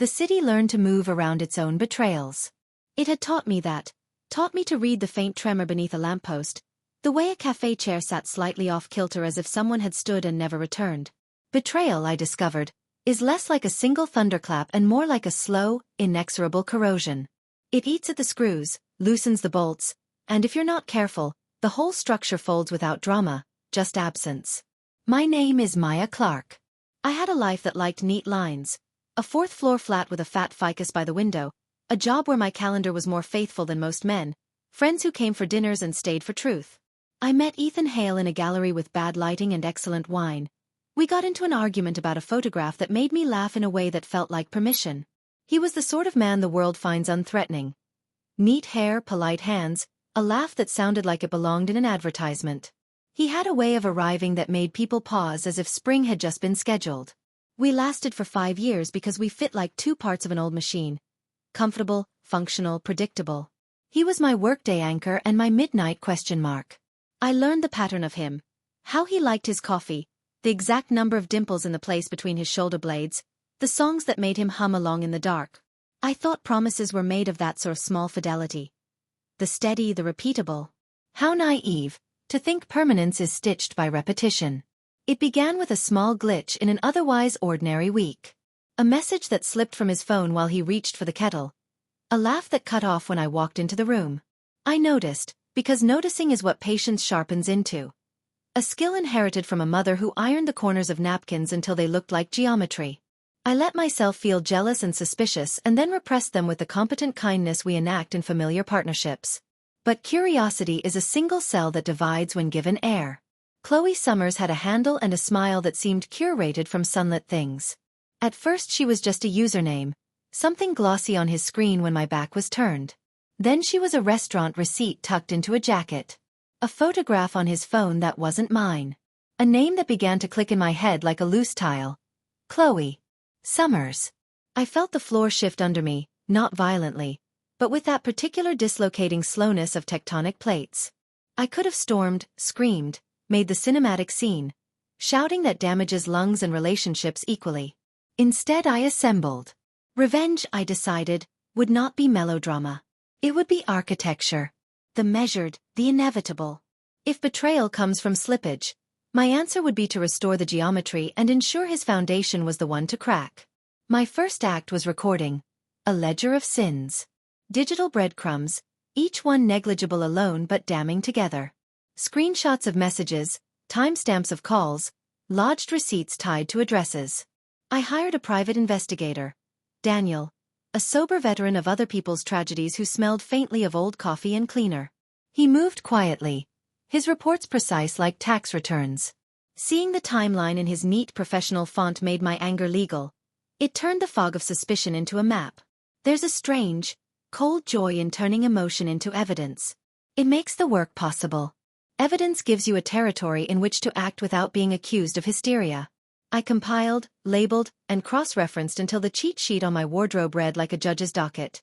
The city learned to move around its own betrayals. It had taught me to read the faint tremor beneath a lamppost, the way a cafe chair sat slightly off kilter as if someone had stood and never returned. Betrayal, I discovered, is less like a single thunderclap and more like a slow, inexorable corrosion. It eats at the screws, loosens the bolts, and if you're not careful, the whole structure folds without drama, just absence. My name is Maya Clarke. I had a life that liked neat lines, a fourth-floor flat with a fat ficus by the window, a job where my calendar was more faithful than most men, friends who came for dinners and stayed for truth. I met Ethan Hale in a gallery with bad lighting and excellent wine. We got into an argument about a photograph that made me laugh in a way that felt like permission. He was the sort of man the world finds unthreatening. Neat hair, polite hands, a laugh that sounded like it belonged in an advertisement. He had a way of arriving that made people pause as if spring had just been scheduled. We lasted for 5 years because we fit like two parts of an old machine. Comfortable, functional, predictable. He was my workday anchor and my midnight question mark. I learned the pattern of him. How he liked his coffee, the exact number of dimples in the place between his shoulder blades, the songs that made him hum along in the dark. I thought promises were made of that sort of small fidelity. The steady, the repeatable. How naive, to think permanence is stitched by repetition. It began with a small glitch in an otherwise ordinary week. A message that slipped from his phone while he reached for the kettle. A laugh that cut off when I walked into the room. I noticed, because noticing is what patience sharpens into. A skill inherited from a mother who ironed the corners of napkins until they looked like geometry. I let myself feel jealous and suspicious and then repressed them with the competent kindness we enact in familiar partnerships. But curiosity is a single cell that divides when given air. Chloe Summers had a handle and a smile that seemed curated from sunlit things. At first she was just a username, something glossy on his screen when my back was turned. Then she was a restaurant receipt tucked into a jacket. A photograph on his phone that wasn't mine. A name that began to click in my head like a loose tile. Chloe Summers. I felt the floor shift under me, not violently, but with that particular dislocating slowness of tectonic plates. I could have stormed, screamed, made the cinematic scene, shouting that damages lungs and relationships equally. Instead I assembled. Revenge, I decided, would not be melodrama. It would be architecture. The measured, the inevitable. If betrayal comes from slippage, my answer would be to restore the geometry and ensure his foundation was the one to crack. My first act was recording. A ledger of sins. Digital breadcrumbs, each one negligible alone but damning together. Screenshots of messages, timestamps of calls, lodged receipts tied to addresses. I hired a private investigator, Daniel, a sober veteran of other people's tragedies who smelled faintly of old coffee and cleaner. He moved quietly, his reports precise like tax returns. Seeing the timeline in his neat professional font made my anger legal. It turned the fog of suspicion into a map. There's a strange, cold joy in turning emotion into evidence. It makes the work possible. Evidence gives you a territory in which to act without being accused of hysteria. I compiled, labeled, and cross-referenced until the cheat sheet on my wardrobe read like a judge's docket.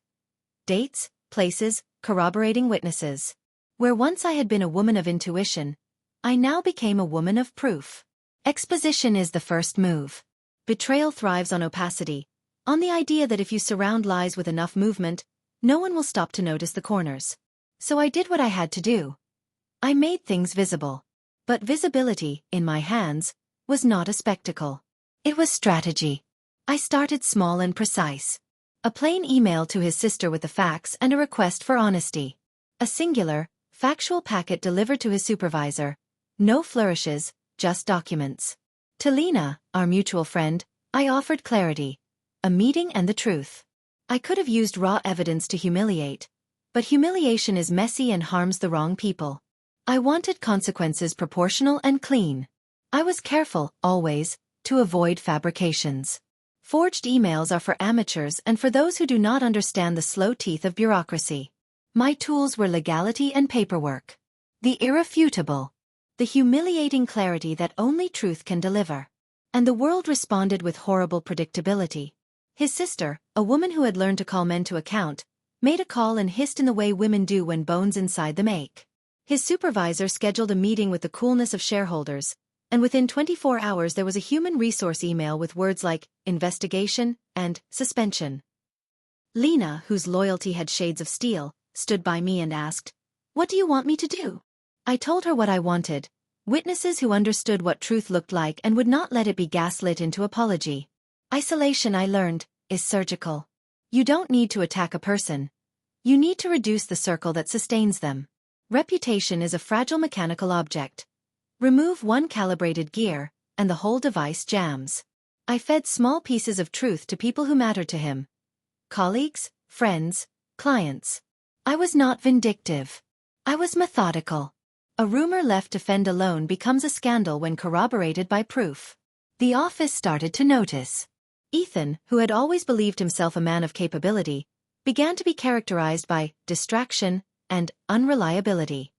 Dates, places, corroborating witnesses. Where once I had been a woman of intuition, I now became a woman of proof. Exposition is the first move. Betrayal thrives on opacity, on the idea that if you surround lies with enough movement, no one will stop to notice the corners. So I did what I had to do. I made things visible. But visibility, in my hands, was not a spectacle. It was strategy. I started small and precise. A plain email to his sister with the facts and a request for honesty. A singular, factual packet delivered to his supervisor. No flourishes, just documents. To Lena, our mutual friend, I offered clarity. A meeting and the truth. I could have used raw evidence to humiliate, but humiliation is messy and harms the wrong people. I wanted consequences proportional and clean. I was careful, always, to avoid fabrications. Forged emails are for amateurs and for those who do not understand the slow teeth of bureaucracy. My tools were legality and paperwork. The irrefutable. The humiliating clarity that only truth can deliver. And the world responded with horrible predictability. His sister, a woman who had learned to call men to account, made a call and hissed in the way women do when bones inside them ache. His supervisor scheduled a meeting with the coolness of shareholders, And within 24 hours there was a human resource email with words like investigation and suspension. Lena, whose loyalty had shades of steel, stood by me and asked, "What do you want me to do?" I told her what I wanted: witnesses who understood what truth looked like and would not let it be gaslit into apology. Isolation, I learned, is surgical. You don't need to attack a person. You need to reduce the circle that sustains them. Reputation is a fragile mechanical object. Remove one calibrated gear, and the whole device jams. I fed small pieces of truth to people who mattered to him. Colleagues, friends, clients. I was not vindictive. I was methodical. A rumor left to fend alone becomes a scandal when corroborated by proof. The office started to notice. Ethan, who had always believed himself a man of capability, began to be characterized by distraction and unreliability.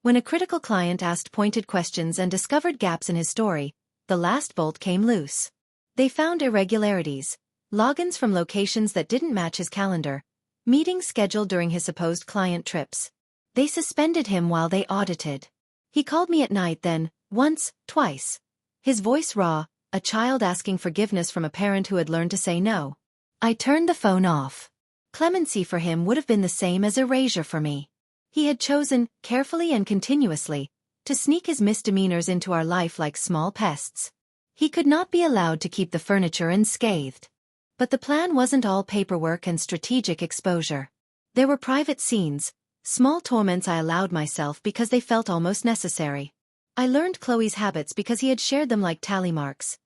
When a critical client asked pointed questions and discovered gaps in his story, the last bolt came loose. They found irregularities, logins from locations that didn't match his calendar, meetings scheduled during his supposed client trips. They suspended him while they audited. He called me at night then, once, twice. His voice raw, a child asking forgiveness from a parent who had learned to say no. I turned the phone off. Clemency for him would have been the same as erasure for me. He had chosen, carefully and continuously, to sneak his misdemeanors into our life like small pests. He could not be allowed to keep the furniture unscathed. But the plan wasn't all paperwork and strategic exposure. There were private scenes, small torments I allowed myself because they felt almost necessary. I learned Chloe's habits because he had shared them like tally marks.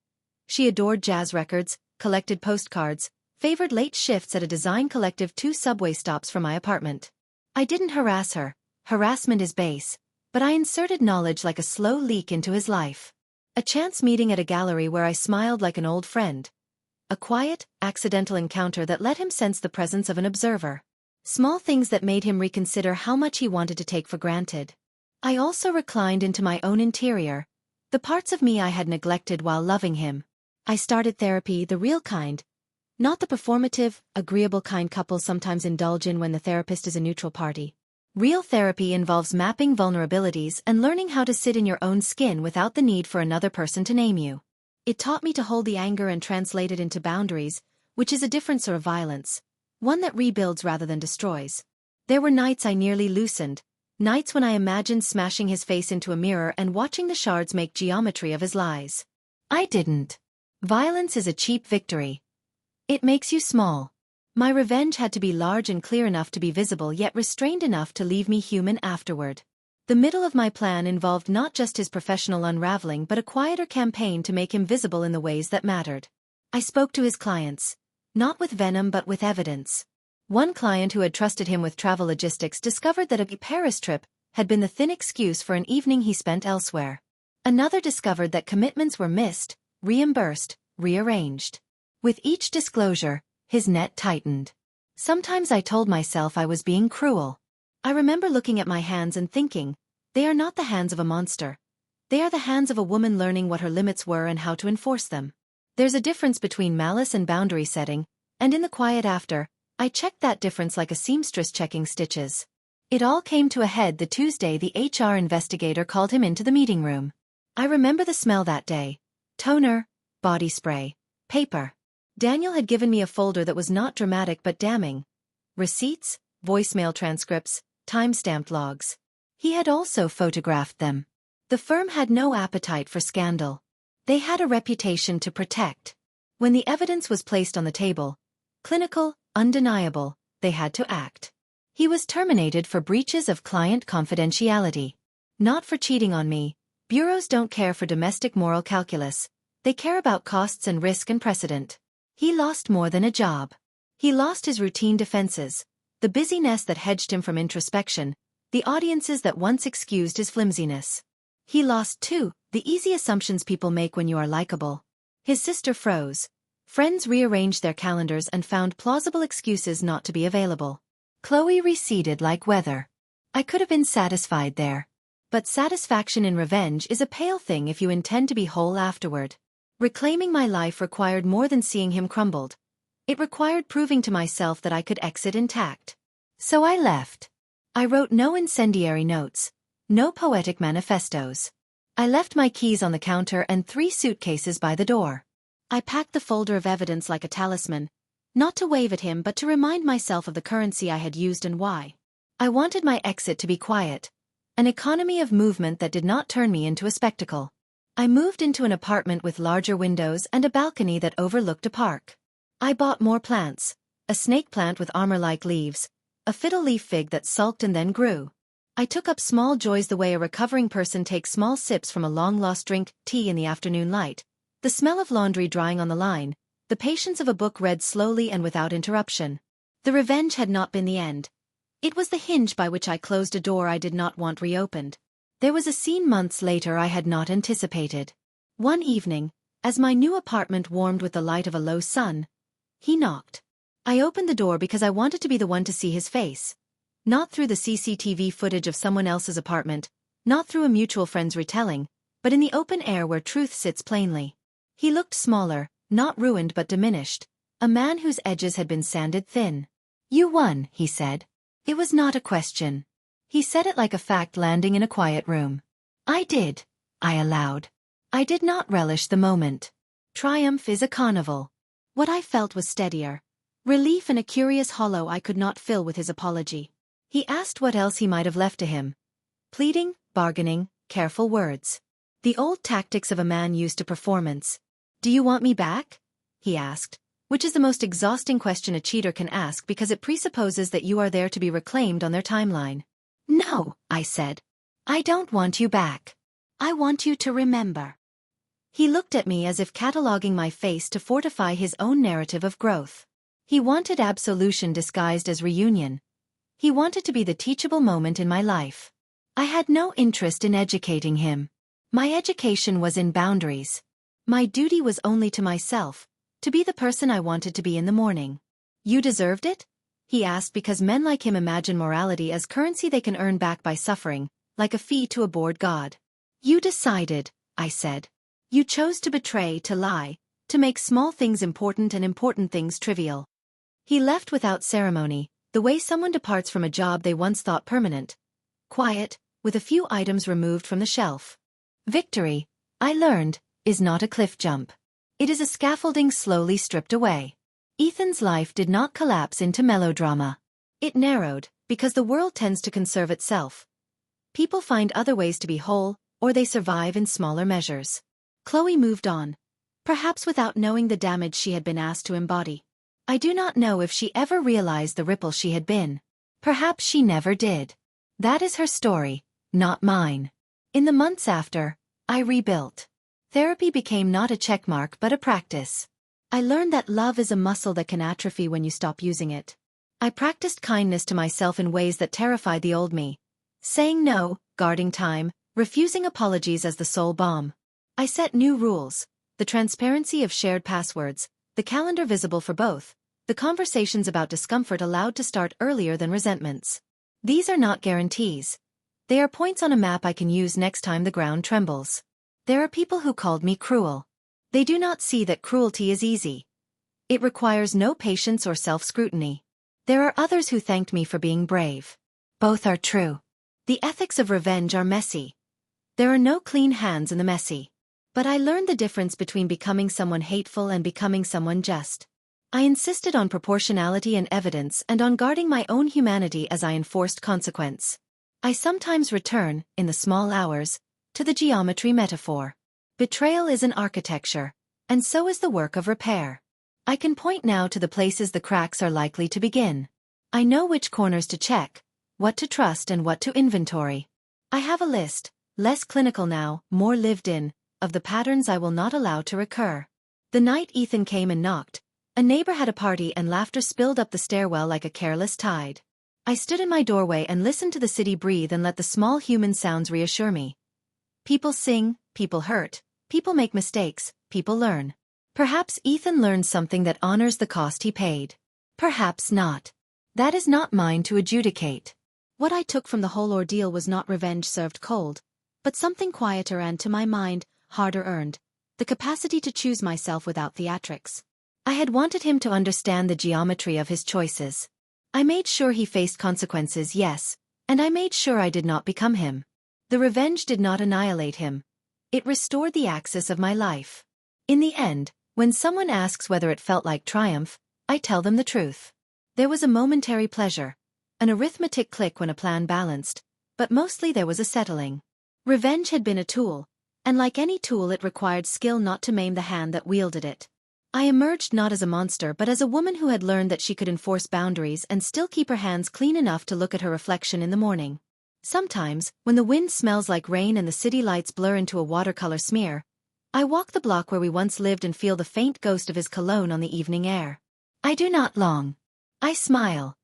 She adored jazz records, collected postcards, favored late shifts at a design collective 2 subway stops from my apartment. I didn't harass her. Harassment is base. But I inserted knowledge like a slow leak into his life. A chance meeting at a gallery where I smiled like an old friend. A quiet, accidental encounter that let him sense the presence of an observer. Small things that made him reconsider how much he wanted to take for granted. I also reclined into my own interior, the parts of me I had neglected while loving him. I started therapy, the real kind. Not the performative, agreeable kind couples sometimes indulge in when the therapist is a neutral party. Real therapy involves mapping vulnerabilities and learning how to sit in your own skin without the need for another person to name you. It taught me to hold the anger and translate it into boundaries, which is a different sort of violence, one that rebuilds rather than destroys. There were nights I nearly loosened, nights when I imagined smashing his face into a mirror and watching the shards make geometry of his lies. I didn't. Violence is a cheap victory. It makes you small. My revenge had to be large and clear enough to be visible yet restrained enough to leave me human afterward. The middle of my plan involved not just his professional unraveling but a quieter campaign to make him visible in the ways that mattered. I spoke to his clients. Not with venom but with evidence. One client who had trusted him with travel logistics discovered that a Paris trip had been the thin excuse for an evening he spent elsewhere. Another discovered that commitments were missed, reimbursed, rearranged. With each disclosure, his net tightened. Sometimes I told myself I was being cruel. I remember looking at my hands and thinking, they are not the hands of a monster. They are the hands of a woman learning what her limits were and how to enforce them. There's a difference between malice and boundary setting, and in the quiet after, I checked that difference like a seamstress checking stitches. It all came to a head the Tuesday the HR investigator called him into the meeting room. I remember the smell that day. Toner, body spray, paper. Daniel had given me a folder that was not dramatic but damning. Receipts, voicemail transcripts, time-stamped logs. He had also photographed them. The firm had no appetite for scandal. They had a reputation to protect. When the evidence was placed on the table, clinical, undeniable, they had to act. He was terminated for breaches of client confidentiality. Not for cheating on me. Bureaus don't care for domestic moral calculus. They care about costs and risk and precedent. He lost more than a job. He lost his routine defenses, the busy nest that hedged him from introspection, the audiences that once excused his flimsiness. He lost, too, the easy assumptions people make when you are likable. His sister froze. Friends rearranged their calendars and found plausible excuses not to be available. Chloe receded like weather. I could have been satisfied there. But satisfaction in revenge is a pale thing if you intend to be whole afterward. Reclaiming my life required more than seeing him crumbled. It required proving to myself that I could exit intact. So I left. I wrote no incendiary notes, no poetic manifestos. I left my keys on the counter and 3 suitcases by the door. I packed the folder of evidence like a talisman, not to wave at him but to remind myself of the currency I had used and why. I wanted my exit to be quiet, an economy of movement that did not turn me into a spectacle. I moved into an apartment with larger windows and a balcony that overlooked a park. I bought more plants, a snake plant with armor-like leaves, a fiddle leaf fig that sulked and then grew. I took up small joys the way a recovering person takes small sips from a long-lost drink, tea in the afternoon light, the smell of laundry drying on the line, the patience of a book read slowly and without interruption. The revenge had not been the end. It was the hinge by which I closed a door I did not want reopened. There was a scene months later I had not anticipated. One evening, as my new apartment warmed with the light of a low sun, he knocked. I opened the door because I wanted to be the one to see his face. Not through the CCTV footage of someone else's apartment, not through a mutual friend's retelling, but in the open air where truth sits plainly. He looked smaller, not ruined but diminished, a man whose edges had been sanded thin. "You won," he said. It was not a question. He said it like a fact landing in a quiet room. "I did," I allowed. I did not relish the moment. Triumph is a carnival. What I felt was steadier. Relief and a curious hollow I could not fill with his apology. He asked what else he might have left to him. Pleading, bargaining, careful words. The old tactics of a man used to performance. "Do you want me back?" he asked, which is the most exhausting question a cheater can ask because it presupposes that you are there to be reclaimed on their timeline. "No," I said. "I don't want you back. I want you to remember." He looked at me as if cataloging my face to fortify his own narrative of growth. He wanted absolution disguised as reunion. He wanted to be the teachable moment in my life. I had no interest in educating him. My education was in boundaries. My duty was only to myself, to be the person I wanted to be in the morning. "You deserved it?" he asked because men like him imagine morality as currency they can earn back by suffering, like a fee to a bored god. "You decided," I said. "You chose to betray, to lie, to make small things important and important things trivial." He left without ceremony, the way someone departs from a job they once thought permanent. Quiet, with a few items removed from the shelf. Victory, I learned, is not a cliff jump. It is a scaffolding slowly stripped away. Ethan's life did not collapse into melodrama. It narrowed, because the world tends to conserve itself. People find other ways to be whole, or they survive in smaller measures. Chloe moved on, perhaps without knowing the damage she had been asked to embody. I do not know if she ever realized the ripple she had been. Perhaps she never did. That is her story, not mine. In the months after, I rebuilt. Therapy became not a checkmark but a practice. I learned that love is a muscle that can atrophy when you stop using it. I practiced kindness to myself in ways that terrified the old me. Saying no, guarding time, refusing apologies as the sole balm. I set new rules, the transparency of shared passwords, the calendar visible for both, the conversations about discomfort allowed to start earlier than resentments. These are not guarantees. They are points on a map I can use next time the ground trembles. There are people who called me cruel. They do not see that cruelty is easy. It requires no patience or self-scrutiny. There are others who thanked me for being brave. Both are true. The ethics of revenge are messy. There are no clean hands in the messy. But I learned the difference between becoming someone hateful and becoming someone just. I insisted on proportionality and evidence and on guarding my own humanity as I enforced consequence. I sometimes return, in the small hours, to the geometry metaphor. Betrayal is an architecture, and so is the work of repair. I can point now to the places the cracks are likely to begin. I know which corners to check, what to trust and what to inventory. I have a list, less clinical now, more lived in, of the patterns I will not allow to recur. The night Ethan came and knocked, a neighbor had a party and laughter spilled up the stairwell like a careless tide. I stood in my doorway and listened to the city breathe and let the small human sounds reassure me. People sing, people hurt, people make mistakes, people learn. Perhaps Ethan learned something that honors the cost he paid. Perhaps not. That is not mine to adjudicate. What I took from the whole ordeal was not revenge served cold, but something quieter and, to my mind, harder earned, the capacity to choose myself without theatrics. I had wanted him to understand the geometry of his choices. I made sure he faced consequences, yes, and I made sure I did not become him. The revenge did not annihilate him. It restored the axis of my life. In the end, when someone asks whether it felt like triumph, I tell them the truth. There was a momentary pleasure, an arithmetic click when a plan balanced, but mostly there was a settling. Revenge had been a tool, and like any tool it required skill not to maim the hand that wielded it. I emerged not as a monster but as a woman who had learned that she could enforce boundaries and still keep her hands clean enough to look at her reflection in the morning. Sometimes, when the wind smells like rain and the city lights blur into a watercolor smear, I walk the block where we once lived and feel the faint ghost of his cologne on the evening air. I do not long. I smile.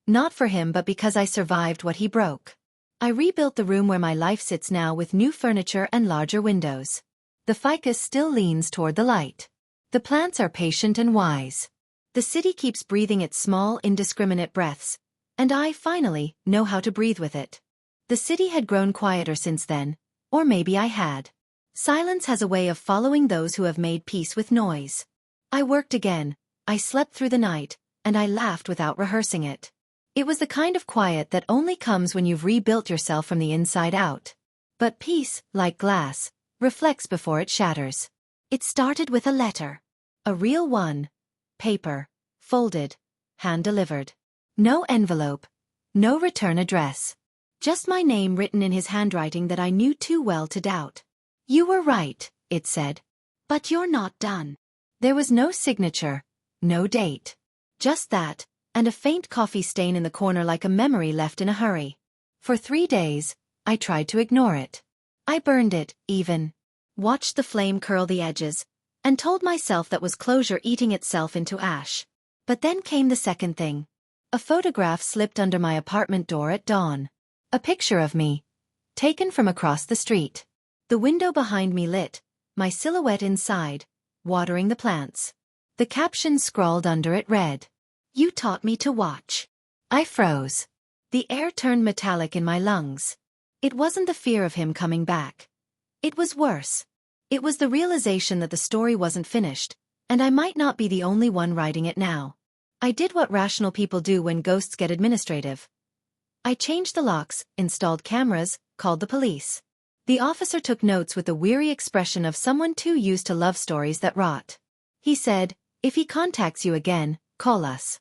Not for him but because I survived what he broke. I rebuilt the room where my life sits now with new furniture and larger windows. The ficus still leans toward the light. The plants are patient and wise. The city keeps breathing its small, indiscriminate breaths, and I, finally, know how to breathe with it. The city had grown quieter since then, or maybe I had. Silence has a way of following those who have made peace with noise. I worked again, I slept through the night, and I laughed without rehearsing it. It was the kind of quiet that only comes when you've rebuilt yourself from the inside out. But peace, like glass, reflects before it shatters. It started with a letter. A real one. Paper. Folded. Hand-delivered. No envelope. No return address. Just my name written in his handwriting that I knew too well to doubt. "You were right," it said. "But you're not done." There was no signature. No date. Just that, and a faint coffee stain in the corner like a memory left in a hurry. For 3 days, I tried to ignore it. I burned it, even. Watched the flame curl the edges, and told myself that was closure eating itself into ash. But then came the second thing. A photograph slipped under my apartment door at dawn. A picture of me. Taken from across the street. The window behind me lit, my silhouette inside, watering the plants. The caption scrawled under it read, "You taught me to watch." I froze. The air turned metallic in my lungs. It wasn't the fear of him coming back. It was worse. It was the realization that the story wasn't finished, and I might not be the only one writing it now. I did what rational people do when ghosts get administrative. I changed the locks, installed cameras, called the police. The officer took notes with the weary expression of someone too used to love stories that rot. He said, "If he contacts you again, call us."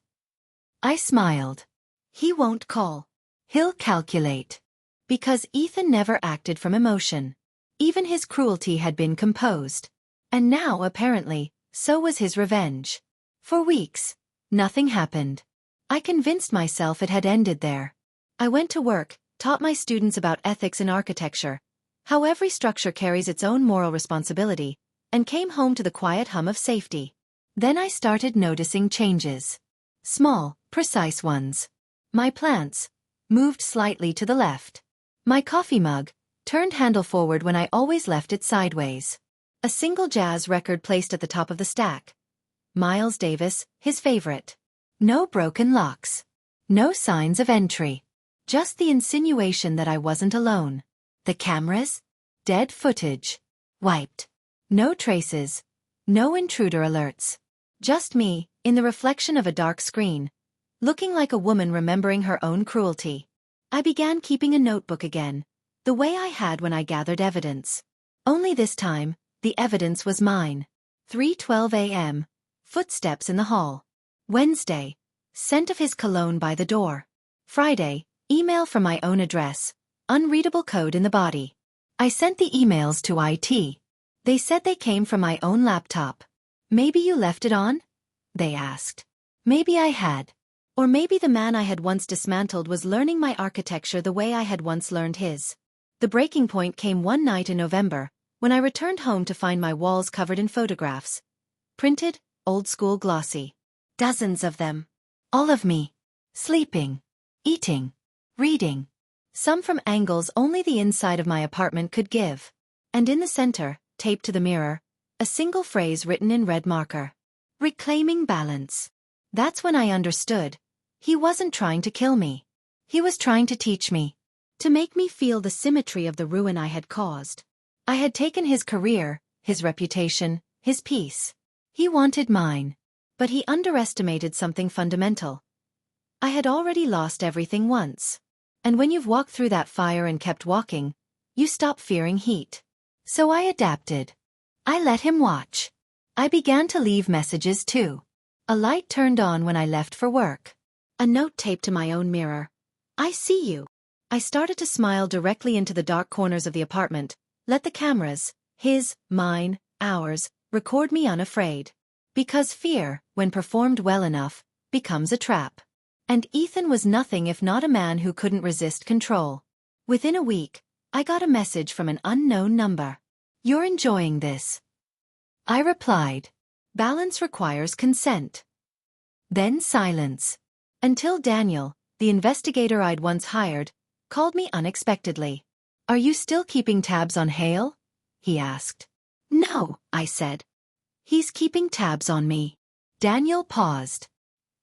I smiled. He won't call. He'll calculate. Because Ethan never acted from emotion. Even his cruelty had been composed. And now, apparently, so was his revenge. For weeks, nothing happened. I convinced myself it had ended there. I went to work, taught my students about ethics in architecture, how every structure carries its own moral responsibility, and came home to the quiet hum of safety. Then I started noticing changes. Small, precise ones. My plants moved slightly to the left. My coffee mug turned handle forward when I always left it sideways. A single jazz record placed at the top of the stack. Miles Davis, his favorite. No broken locks. No signs of entry. Just the insinuation that I wasn't alone. The cameras? Dead footage. Wiped. No traces. No intruder alerts. Just me, in the reflection of a dark screen, looking like a woman remembering her own cruelty. I began keeping a notebook again, the way I had when I gathered evidence. Only this time, the evidence was mine. 3:12 a.m. Footsteps in the hall. Wednesday. Scent of his cologne by the door. Friday. Email from my own address. Unreadable code in the body. I sent the emails to IT. They said they came from my own laptop. "Maybe you left it on?" they asked. Maybe I had. Or maybe the man I had once dismantled was learning my architecture the way I had once learned his. The breaking point came one night in November, when I returned home to find my walls covered in photographs. Printed, old-school glossy. Dozens of them. All of me. Sleeping. Eating. Reading. Some from angles only the inside of my apartment could give. And in the center, taped to the mirror, a single phrase written in red marker. Reclaiming balance. That's when I understood. He wasn't trying to kill me. He was trying to teach me. To make me feel the symmetry of the ruin I had caused. I had taken his career, his reputation, his peace. He wanted mine. But he underestimated something fundamental. I had already lost everything once. And when you've walked through that fire and kept walking, you stop fearing heat. So I adapted. I let him watch. I began to leave messages too. A light turned on when I left for work. A note taped to my own mirror. I see you. I started to smile directly into the dark corners of the apartment. Let the cameras, his, mine, ours, record me unafraid. Because fear, when performed well enough, becomes a trap. And Ethan was nothing if not a man who couldn't resist control. Within a week, I got a message from an unknown number. "You're enjoying this." I replied. Balance requires consent. Then silence. Until Daniel, the investigator I'd once hired, called me unexpectedly. "Are you still keeping tabs on Hale?" he asked. "No," I said. "He's keeping tabs on me." Daniel paused.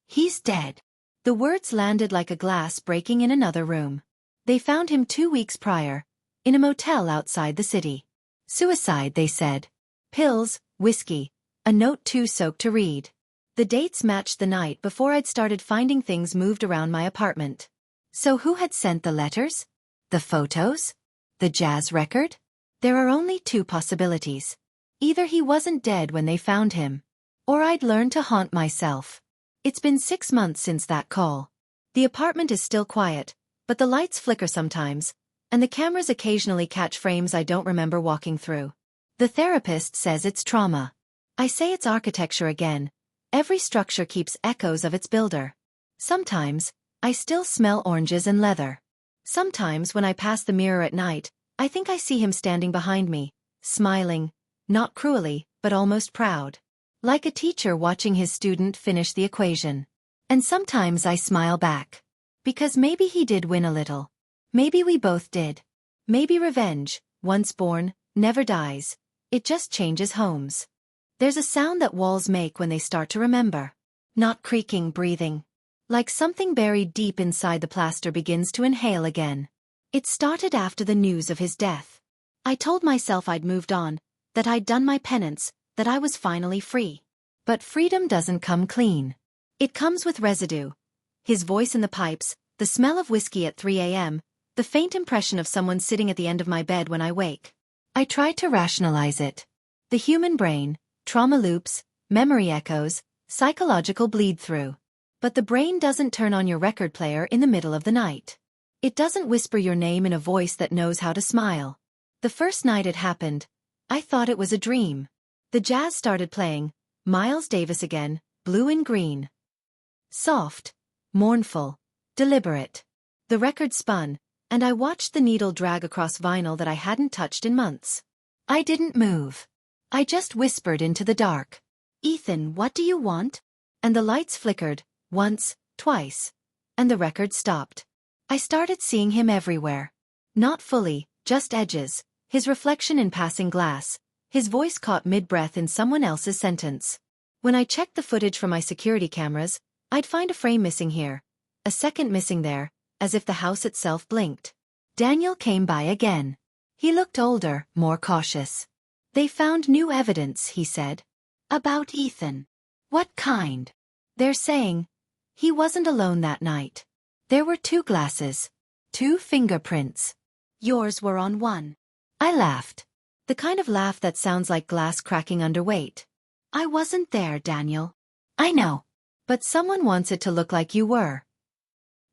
"He's dead." The words landed like a glass breaking in another room. They found him 2 weeks prior, in a motel outside the city. Suicide, they said. Pills, whiskey, a note too soaked to read. The dates matched the night before I'd started finding things moved around my apartment. So who had sent the letters? The photos? The jazz record? There are only 2 possibilities. Either he wasn't dead when they found him, or I'd learned to haunt myself. It's been 6 months since that call. The apartment is still quiet, but the lights flicker sometimes, and the cameras occasionally catch frames I don't remember walking through. The therapist says it's trauma. I say it's architecture again. Every structure keeps echoes of its builder. Sometimes, I still smell oranges and leather. Sometimes when I pass the mirror at night, I think I see him standing behind me, smiling, not cruelly, but almost proud. Like a teacher watching his student finish the equation. And sometimes I smile back. Because maybe he did win a little. Maybe we both did. Maybe revenge, once born, never dies. It just changes homes. There's a sound that walls make when they start to remember. Not creaking, breathing. Like something buried deep inside the plaster begins to inhale again. It started after the news of his death. I told myself I'd moved on, that I'd done my penance, that I was finally free. But freedom doesn't come clean. It comes with residue. His voice in the pipes, the smell of whiskey at 3 a.m., the faint impression of someone sitting at the end of my bed when I wake. I tried to rationalize it. The human brain, trauma loops, memory echoes, psychological bleed-through. But the brain doesn't turn on your record player in the middle of the night. It doesn't whisper your name in a voice that knows how to smile. The first night it happened, I thought it was a dream. The jazz started playing, Miles Davis again, Blue and Green. Soft, mournful, deliberate. The record spun, and I watched the needle drag across vinyl that I hadn't touched in months. I didn't move. I just whispered into the dark. "Ethan, what do you want?" And the lights flickered, once, twice. And the record stopped. I started seeing him everywhere. Not fully, just edges, his reflection in passing glass. His voice caught mid-breath in someone else's sentence. When I checked the footage from my security cameras, I'd find a frame missing here, a second missing there, as if the house itself blinked. Daniel came by again. He looked older, more cautious. "They found new evidence," he said. "About Ethan." "What kind?" "They're saying he wasn't alone that night. There were 2 glasses, 2 fingerprints. Yours were on one." I laughed. The kind of laugh that sounds like glass cracking under weight. "I wasn't there, Daniel." "I know. But someone wants it to look like you were."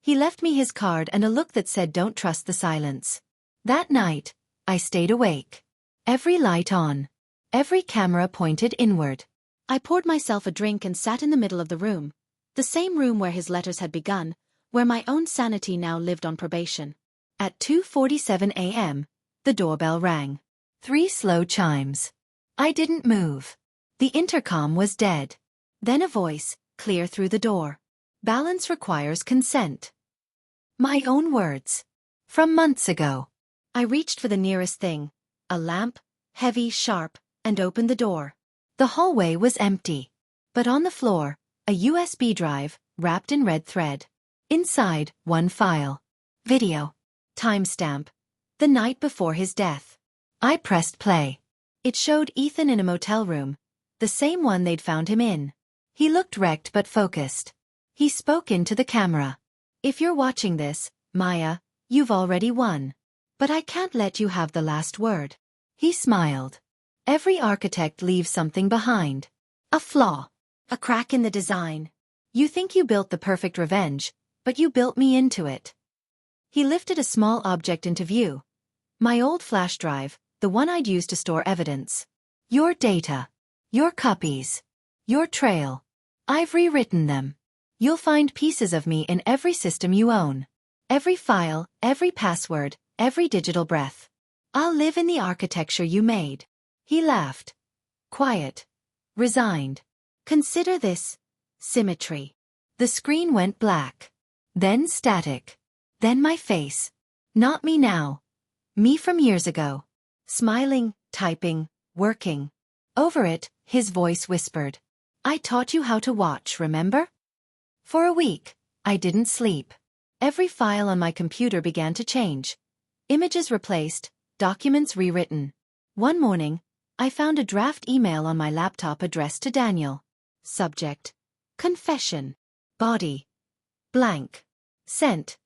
He left me his card and a look that said don't trust the silence. That night, I stayed awake. Every light on. Every camera pointed inward. I poured myself a drink and sat in the middle of the room. The same room where his letters had begun, where my own sanity now lived on probation. At 2:47 a.m., the doorbell rang. 3 slow chimes. I didn't move. The intercom was dead. Then a voice, clear through the door. "Balance requires consent." My own words. From months ago. I reached for the nearest thing. A lamp, heavy, sharp, and opened the door. The hallway was empty. But on the floor, a USB drive, wrapped in red thread. Inside, one file. Video. Timestamp. The night before his death. I pressed play. It showed Ethan in a motel room, the same one they'd found him in. He looked wrecked but focused. He spoke into the camera. "If you're watching this, Maya, you've already won. But I can't let you have the last word." He smiled. Every architect leaves something behind. A flaw. A crack in the design. You think you built the perfect revenge, but you built me into it. He lifted a small object into view. My old flash drive, the one I'd used to store evidence. Your data. Your copies. Your trail. I've rewritten them. You'll find pieces of me in every system you own. Every file, every password, every digital breath. I'll live in the architecture you made. He laughed. Quiet. Resigned. Consider this. Symmetry. The screen went black. Then static. Then my face. Not me now. Me from years ago. Smiling, typing, working. Over it, his voice whispered. I taught you how to watch, remember? For a week, I didn't sleep. Every file on my computer began to change. Images replaced, documents rewritten. One morning, I found a draft email on my laptop addressed to Daniel. Subject. Confession. Body. Blank. Sent.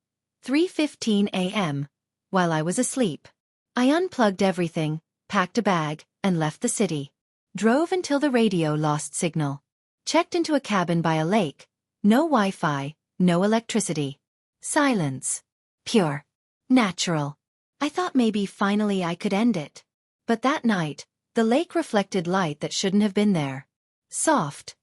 3:15 a.m. While I was asleep. I unplugged everything, packed a bag, and left the city. Drove until the radio lost signal. Checked into a cabin by a lake. No Wi-Fi, no electricity. Silence. Pure. Natural. I thought maybe finally I could end it. But that night, the lake reflected light that shouldn't have been there. Soft.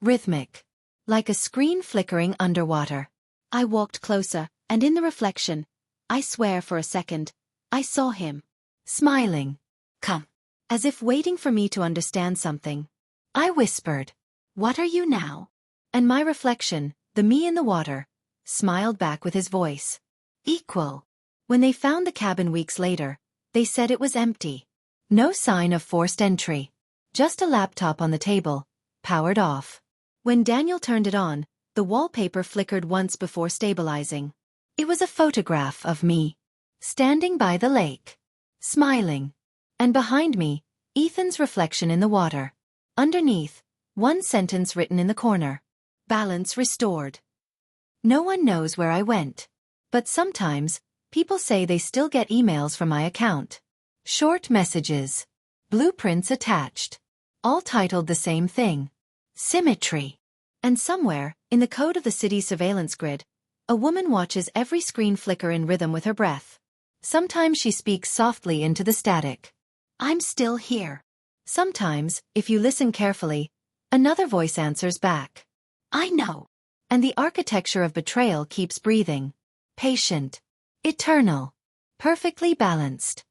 Rhythmic. Like a screen flickering underwater. I walked closer, and in the reflection, I swear for a second, I saw him. Smiling. Come. As if waiting for me to understand something. I whispered. What are you now? And my reflection, the me in the water, smiled back with his voice. Equal. When they found the cabin weeks later, they said it was empty. No sign of forced entry. Just a laptop on the table, powered off. When Daniel turned it on, the wallpaper flickered once before stabilizing. It was a photograph of me. Standing by the lake. Smiling. And behind me, Ethan's reflection in the water. Underneath, one sentence written in the corner. Balance restored. No one knows where I went. But sometimes, people say they still get emails from my account. Short messages. Blueprints attached. All titled the same thing. Symmetry. And somewhere, in the code of the city's surveillance grid, a woman watches every screen flicker in rhythm with her breath. Sometimes she speaks softly into the static. I'm still here. Sometimes, if you listen carefully, another voice answers back. I know. And the architecture of betrayal keeps breathing. Patient. Eternal. Perfectly balanced.